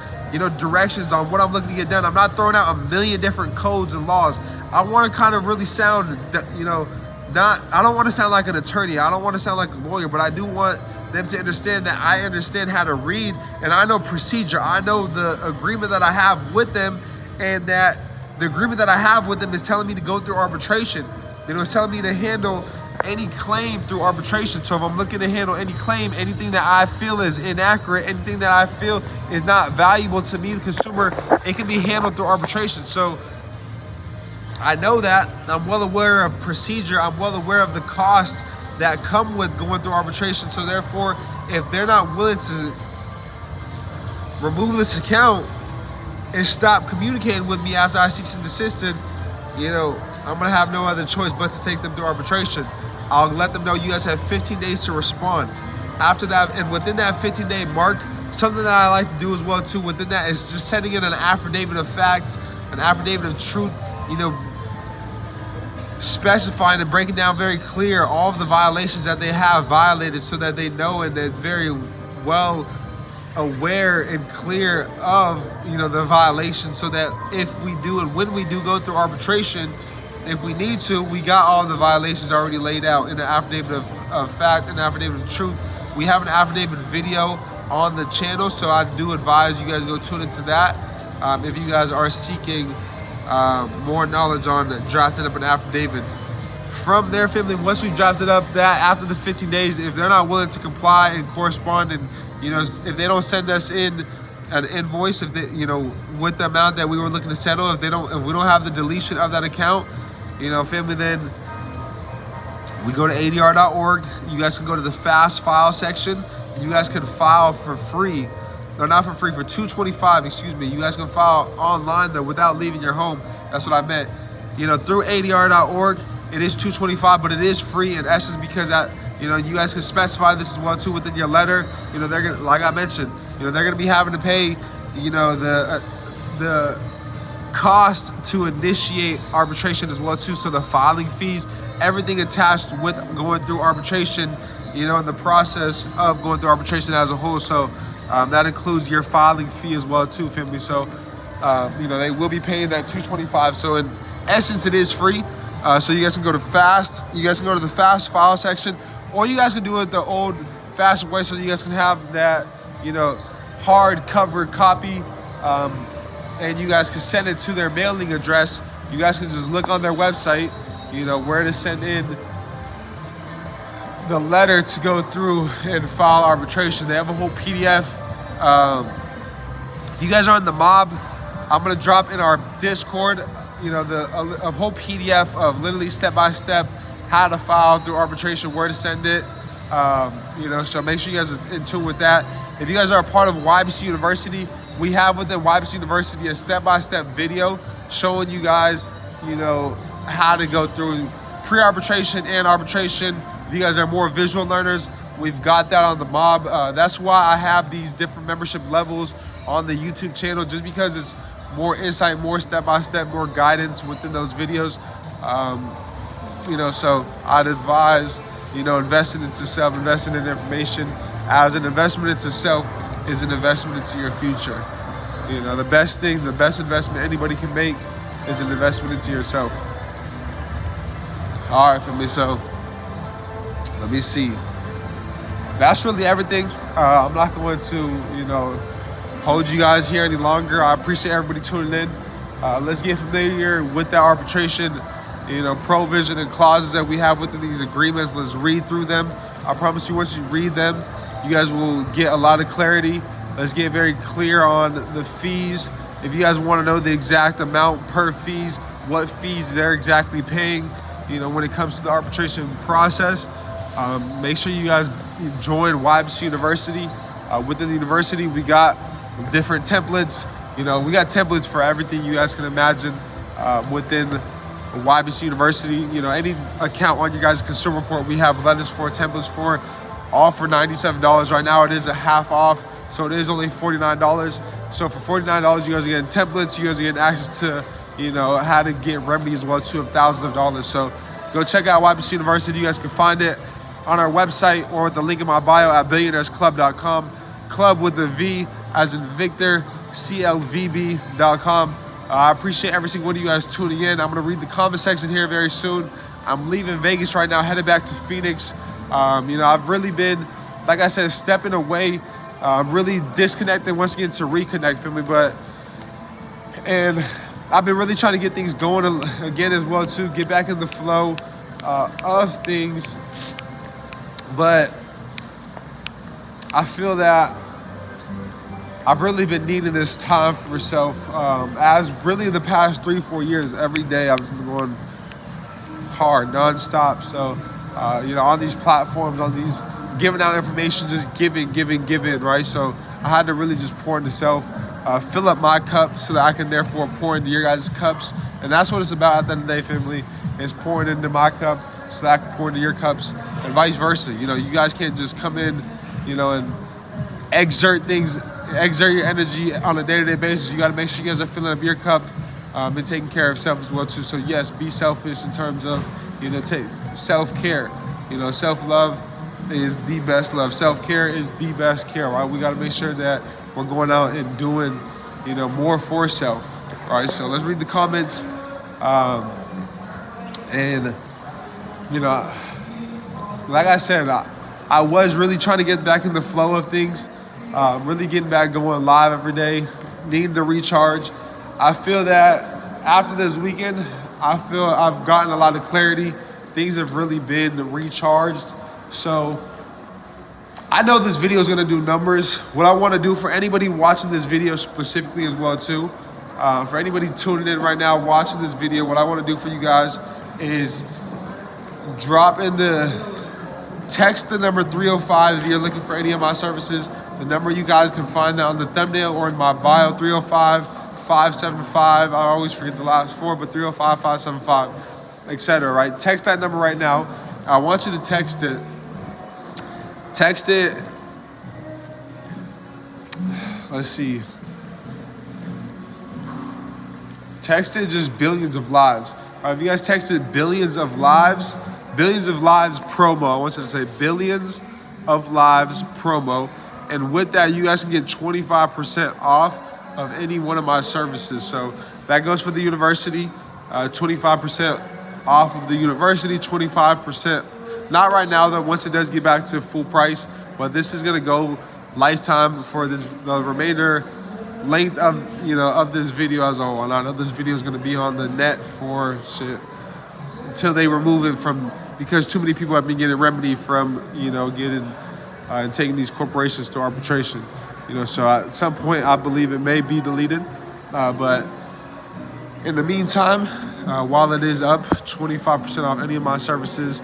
directions on what I'm looking to get done. I'm not throwing out a million different codes and laws. I want to kind of really sound, I don't want to sound like an attorney. I don't want to sound like a lawyer, but I do want them to understand that I understand how to read and I know procedure. I know the agreement that I have with them, and that the agreement that I have with them is telling me to go through arbitration. It's telling me to handle any claim through arbitration. So if I'm looking to handle any claim, anything that I feel is inaccurate, anything that I feel is not valuable to me, the consumer, it can be handled through arbitration. So I know that. I'm well aware of procedure. I'm well aware of the costs that come with going through arbitration. So therefore, if they're not willing to remove this account and stop communicating with me after I cease and desisted, you know, I'm gonna have no other choice but to take them through arbitration. I'll let them know you guys have 15 days to respond. After that, and within that 15-day mark, something that I like to do as well too, within that is just sending in an affidavit of fact, an affidavit of truth, you know, specifying and breaking down very clear all of the violations that they have violated, so that they know and it's very well aware and clear of, you know, the violation, so that if we do and when we do go through arbitration, if we need to, we got all the violations already laid out in the affidavit of fact and affidavit of truth. We have an affidavit video on the channel, so I do advise you guys go tune into that if you guys are seeking more knowledge on drafting up an affidavit. From there, family, once we've drafted up that, after the 15 days, if they're not willing to comply and correspond, and you know, if they don't send us in an invoice, if they, you know, with the amount that we were looking to settle, if we don't have the deletion of that account, you know, family, then we go to ADR.org. You guys can go to the fast file section. You guys can file for free. No, not for free, for $225, excuse me. You guys can file online though without leaving your home. That's what I meant. You know, through ADR.org, it is $225, but it is free in essence, because that, you know, you guys can specify this as well too within your letter. You know, they're gonna, like I mentioned, you know, they're gonna be having to pay, you know, the cost to initiate arbitration as well too. So the filing fees, everything attached with going through arbitration, you know, in the process of going through arbitration as a whole. So that includes your filing fee as well too, family. So you know, they will be paying that $225. So in essence, it is free. So you guys can go to fast. You guys can go to the fast file section, or you guys can do it the old fashioned way, so you guys can have that, you know, hardcover copy. And you guys can send it to their mailing address. You guys can just look on their website, you know, where to send in the letter to go through and file arbitration. They have a whole PDF. If you guys are in the mob, I'm gonna drop in our Discord, you know, a whole PDF of literally step-by-step how to file through arbitration, where to send it. You know, so make sure you guys are in tune with that. If you guys are a part of YBC University, we have within YBC University a step-by-step video showing you guys, you know, how to go through pre-arbitration and arbitration. If you guys are more visual learners, we've got that on the mob. That's why I have these different membership levels on the YouTube channel, just because it's more insight, more step-by-step, more guidance within those videos. You know, so I'd advise, you know, investing into self, investing in information as an investment into self is an investment into your future. You know, the best thing, the best investment anybody can make is an investment into yourself. All right, family, so let me see. That's really everything. I'm not going to, you know, hold you guys here any longer. I appreciate everybody tuning in. Let's get familiar with the arbitration, you know, provision and clauses that we have within these agreements. Let's read through them. I promise you, once you read them, you guys will get a lot of clarity. Let's get very clear on the fees. If you guys want to know the exact amount per fees, what fees they're exactly paying, you know, when it comes to the arbitration process, make sure you guys join YBC University. Within the university, we got different templates. You know, we got templates for everything you guys can imagine within YBC University. You know, any account on your guys' consumer report, we have letters for, templates for, all for $97. Right now it is a half off, so it is only $49. So for $49, you guys are getting templates. You guys are getting access to, you know, how to get remedies as well too of thousands of dollars. So go check out YBC University. You guys can find it on our website or with the link in my bio at billionairesclub.com. Club with a V as in Victor, CLVB.com. I appreciate every single one of you guys tuning in. I'm going to read the comment section here very soon. I'm leaving Vegas right now, headed back to Phoenix. You know, I've really been, like I said, stepping away, really disconnecting once again to reconnect, for me. And I've been really trying to get things going again as well too, get back in the flow. of things, but I feel that I've really been needing this time for myself. As really the past 3-4 years, every day I've been going hard, nonstop. So, on these platforms, on these giving out information, just giving, right? So I had to really just pour into self, fill up my cup so that I can therefore pour into your guys' cups. And that's what it's about at the end of the day, family, is pouring into my cup so that I can pour into your cups and vice versa. You guys can't just come in, and exert your energy on a day-to-day basis. You got to make sure you guys are filling up your cup and taking care of self as well too. So yes, be selfish in terms of, take self-care. Self-love is the best love. Self-care is the best care, right? We got to make sure that we're going out and doing, more for self, right? So let's read the comments. Like I said, I was really trying to get back in the flow of things, really getting back going live every day, needing to recharge. I feel that after this weekend, I feel I've gotten a lot of clarity. Things have really been recharged. So I know this video is going to do numbers. What I want to do for anybody watching this video specifically as well too, for anybody tuning in right now, watching this video, what I want to do for you guys is text the number 305 if you're looking for any of my services. The number, you guys can find that on the thumbnail or in my bio, 305-575. I always forget the last four, but 305-575, etc. Right? Text that number right now. I want you to text it. Let's see. Text it just billions of lives. All right, if you guys texted billions of lives promo, I want you to say billions of lives promo. And with that, you guys can get 25% off of any one of my services. So that goes for the university, 25% off of the university, 25%. Not right now though, once it does get back to full price, but this is gonna go lifetime for the remainder length of of this video as a whole. And I know this video is gonna be on the net for shit until they remove it because too many people have been getting remedy from getting and taking these corporations to arbitration. So at some point I believe it may be deleted, but in the meantime, while it is up, 25% off any of my services.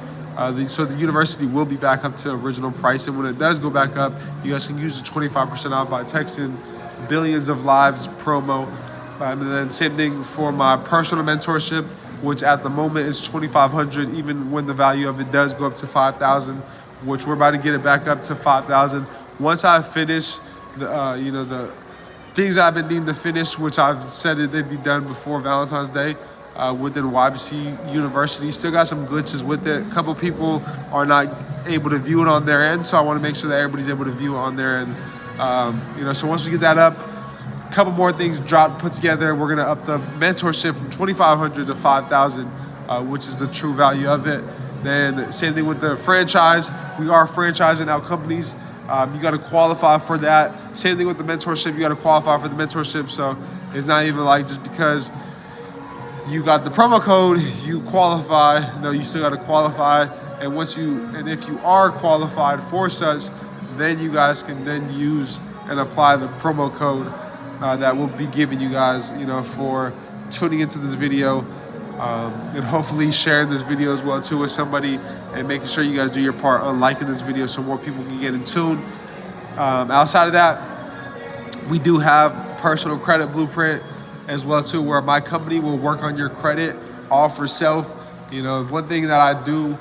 So the university will be back up to original price, and when it does go back up, you guys can use the 25% off by texting billions of lives promo. And then same thing for my personal mentorship, which at the moment is $2,500, even when the value of it does go up to $5,000, which we're about to get it back up to $5,000. Once I finish the things I've been needing to finish, which I've said that they'd be done before Valentine's Day, within YBC University. Still got some glitches with it. A couple people are not able to view it on their end, so I want to make sure that everybody's able to view it on their end. So once we get that up, a couple more things put together. We're gonna up the mentorship from $2,500 to $5,000, which is the true value of it. Then same thing with the franchise. We are franchising out companies. You got to qualify for that. Same thing with the mentorship. You got to qualify for the mentorship. So it's not even like just because you got the promo code, you qualify. No, you still got to qualify. And if you are qualified for such, then you guys can then use and apply the promo code that we'll be giving you guys, for tuning into this video, and hopefully sharing this video as well too with somebody, and making sure you guys do your part on liking this video so more people can get in tune. Outside of that, we do have personal credit blueprint as well too, where my company will work on your credit all for self. One thing that I do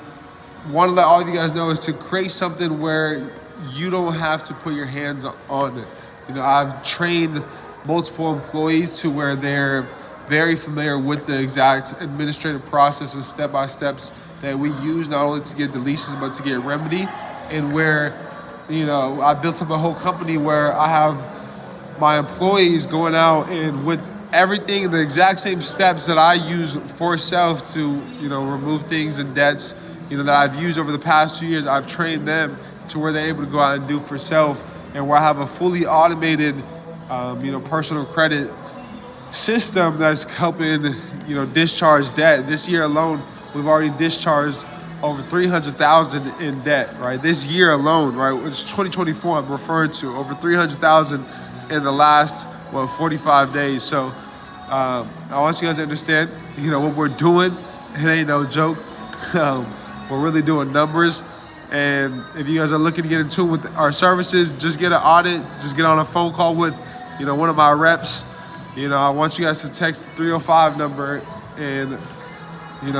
want to let all of you guys know is to create something where you don't have to put your hands on it. I've trained multiple employees to where they're very familiar with the exact administrative process and step-by-steps that we use, not only to get deletions but to get remedy. And where I built up a whole company where I have my employees going out and with everything, the exact same steps that I use for self to remove things and debts that I've used over the past 2 years. I've trained them to where they're able to go out and do for self, and where I have a fully automated personal credit system that's helping discharge debt. This year alone, we've already discharged over 300,000 in debt, right? This year alone, right? It's 2024 I'm referring to, over 300,000 in the last, 45 days. So I want you guys to understand, what we're doing, it ain't no joke. We're really doing numbers. And if you guys are looking to get in tune with our services, just get an audit, just get on a phone call with, one of my reps. I want you guys to text the 305 number and,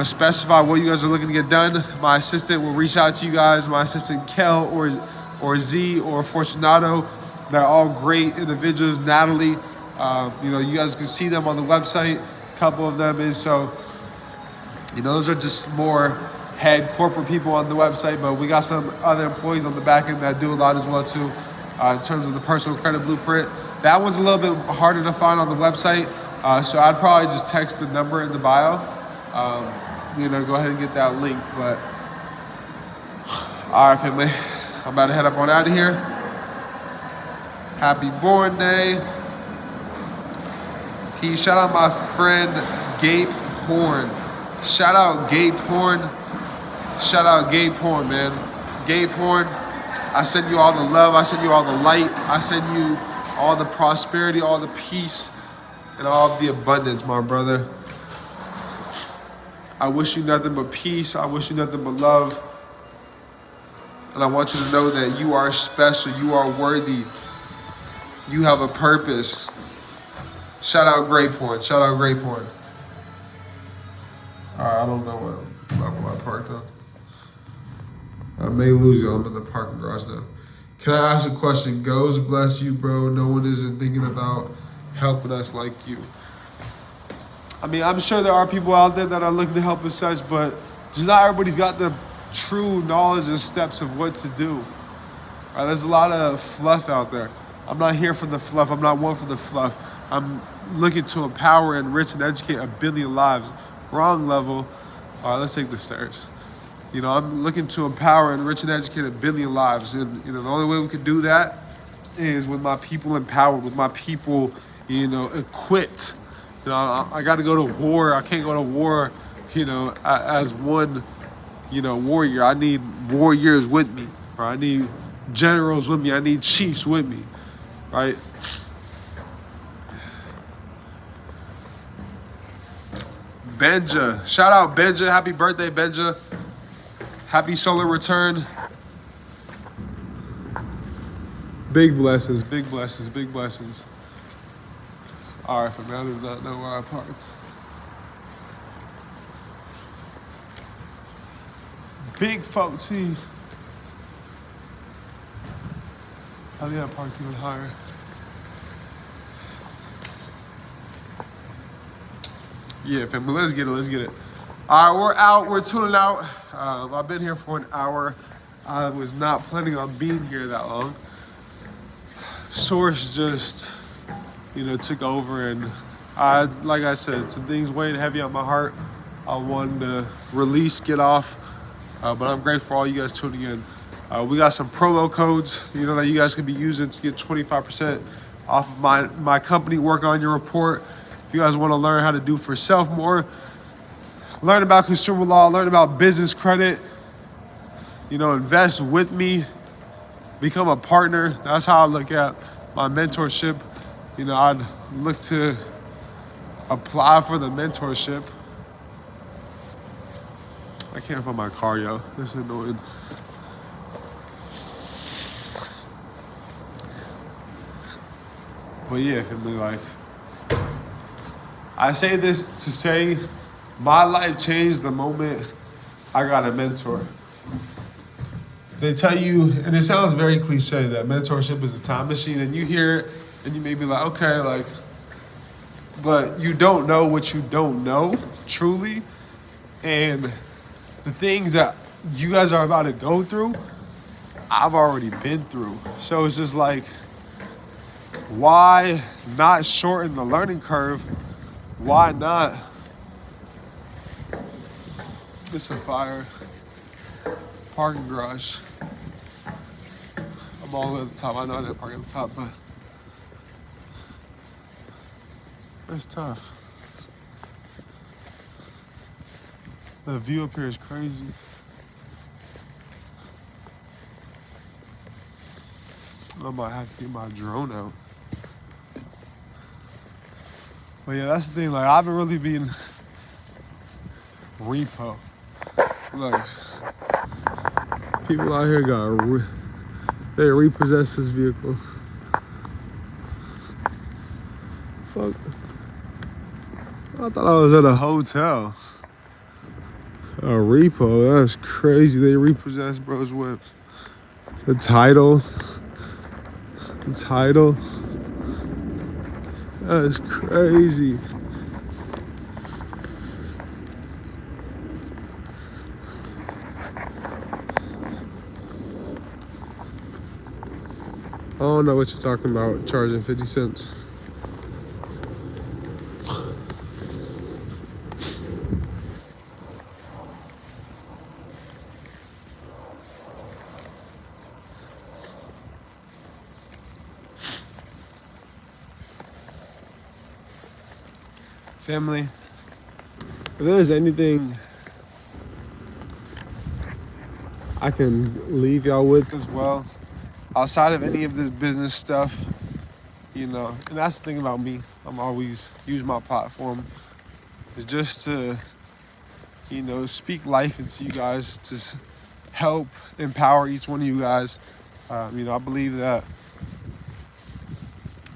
specify what you guys are looking to get done. My assistant will reach out to you guys. My assistant Kel or Z or Fortunato, they're all great individuals. Natalie, you guys can see them on the website. A couple of them is so. Those are just more head corporate people on the website, but we got some other employees on the back end that do a lot as well too, in terms of the personal credit blueprint. That one's a little bit harder to find on the website, so I'd probably just text the number in the bio. Go ahead and get that link. But all right, family, I'm about to head up on out of here. Happy Born Day. Can you shout out my friend Gabe Horn? Shout out Gabe Horn. Shout out Gabe Horn, man. Gabe Horn, I send you all the love. I send you all the light. I send you all the prosperity, all the peace, and all of the abundance, my brother. I wish you nothing but peace. I wish you nothing but love. And I want you to know that you are special. You are worthy. You have a purpose. Shout out Grape Horn. Shout out Grape Horn. All right, I don't know what level I parked on. I may lose you. I'm in the parking garage now. Can I ask a question? Goes, bless you, bro. No one isn't thinking about helping us like you. I mean, I'm sure there are people out there that are looking to help as such, but just not everybody's got the true knowledge and steps of what to do. All right, there's a lot of fluff out there. I'm not here for the fluff. I'm not one for the fluff. I'm looking to empower, enrich, and educate 1 billion lives. Wrong level. All right, let's take the stairs. I'm looking to empower, enrich, and educate 1 billion lives. And, the only way we can do that is with my people empowered, with my people, equipped. I got to go to war. I can't go to war, as one, warrior. I need warriors with me. Or I need generals with me. I need chiefs with me, right? Benja. Shout out Benja. Happy birthday, Benja. Happy solar return. Big blessings, big blessings, big blessings. All right, for now, I do not know where I parked. Big folk T. I think I parked even higher. Yeah, family, let's get it, let's get it. All right, we're out, we're tuning out. I've been here for an hour. I was not planning on being here that long. Source just, took over, and like I said, some things weighing heavy on my heart. I wanted to release, get off, but I'm grateful for all you guys tuning in. We got some promo codes, that you guys can be using to get 25% off of my company, Work On Your Report. If you guys want to learn how to do for self more, learn about consumer law, learn about business credit, invest with me, become a partner. That's how I look at my mentorship. I'd look to apply for the mentorship. I can't find my car, yo. This is annoying. But yeah, family, I say this to say my life changed the moment I got a mentor. They tell you, and it sounds very cliche, that mentorship is a time machine, and you hear it and you may be like, okay, but you don't know what you don't know, truly. And the things that you guys are about to go through, I've already been through. So it's just why not shorten the learning curve? Why not? It's a fire. Parking garage. I'm all the way at the top. I know I didn't park at the top, but it's tough. The view up here is crazy. I might have to get my drone out. But yeah, that's the thing. Like, I haven't really been repo. Look, people out here they repossessed this vehicle. Fuck. I thought I was at a hotel. A repo, that's crazy. They repossessed bro's whip. The title. That's crazy. I don't know what you're talking about, charging 50 cents. Family, if there's anything I can leave y'all with as well, outside of any of this business stuff, you know, and that's the thing about me, I'm always use my platform is just to, you know, speak life into you guys, to help empower each one of you guys. You know, I believe that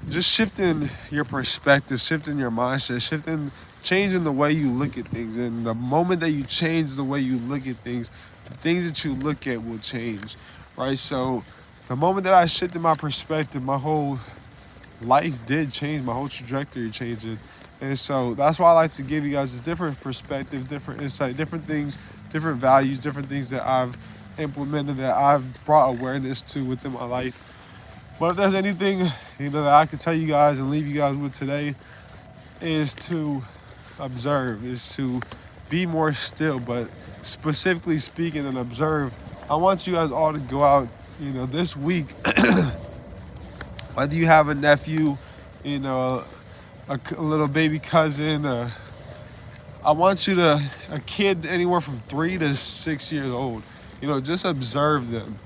just shifting your perspective, shifting your mindset, changing the way you look at things. And the moment that you change the way you look at things, the things that you look at will change, right? So the moment that I shifted my perspective, my whole life did change, my whole trajectory changed. And so that's why I like to give you guys this different perspective, different insight, different things, different values, different things that I've implemented, that I've brought awareness to within my life. But if there's anything, you know, that I can tell you guys and leave you guys with today, is to observe, is to be more still. But specifically speaking and observe, I want you guys all to go out, you know, this week, whether you have a nephew, you know, a little baby cousin, I want you to, a kid anywhere from 3 to 6 years old, you know, just observe them.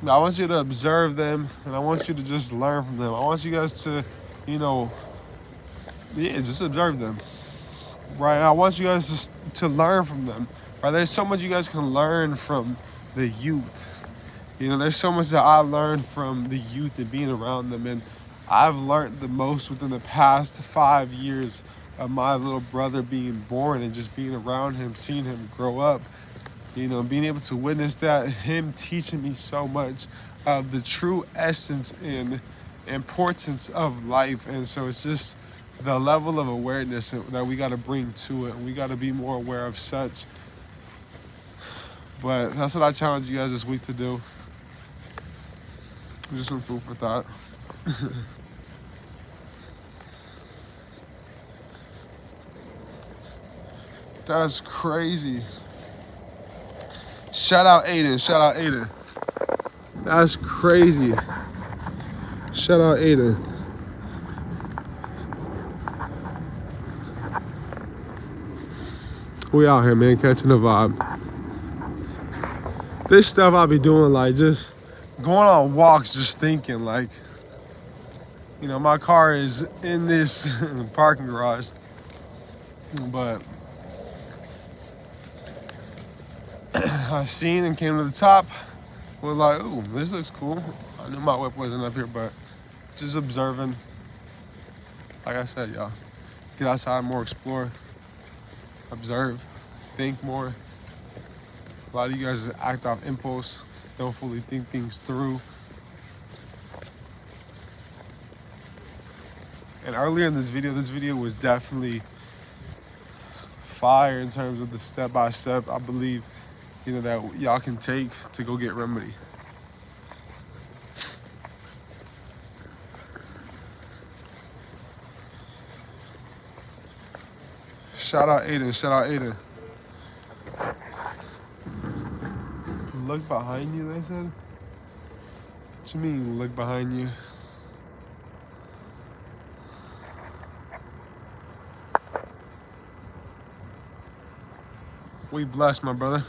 I want you to observe them, and I want you to just learn from them. I want you guys to, you know, just observe them, right? I want you guys to learn from them, right? There's so much you guys can learn from the youth. You know, there's so much that I learned from the youth and being around them, and I've learned the most within the past 5 years of my little brother being born and just being around him, seeing him grow up. You know, being able to witness that, him teaching me so much of the true essence and importance of life. And so it's just the level of awareness that we got to bring to it. We got to be more aware of such. But that's what I challenge you guys this week to do. Just some food for thought. That's crazy. Shout out Aiden. That's crazy. Shout out Aiden. We out here, man, catching the vibe. This stuff I be doing, like, just going on walks, just thinking, like, you know, my car is in this parking garage, but I seen and came to the top, was like, ooh, this looks cool. I knew my whip wasn't up here, but just observing. Like I said, y'all, get outside more, explore, observe, think more. A lot of you guys act off impulse, don't fully think things through. And earlier in this video was definitely fire in terms of the step-by-step, I believe, you know, that y'all can take to go get remedy. Shout out Aiden. Look behind you, they said? What you mean, look behind you? We blessed, my brother.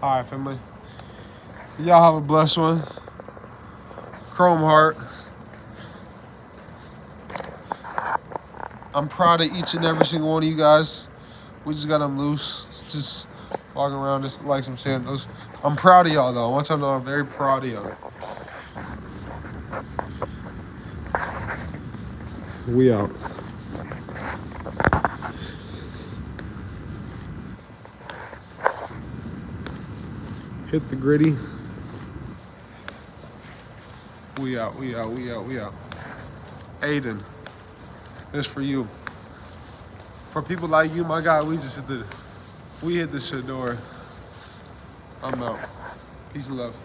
All right, family. Y'all have a blessed one. Chrome Heart. I'm proud of each and every single one of you guys. We just got them loose. Just walking around just like some sandals. I'm proud of y'all, though. I want y'all to know I'm very proud of y'all. We out. Hit the gritty. We out, we out, we out, we out. Aiden, this for you. For people like you, my guy, we hit the shit door. I'm out. Peace and love.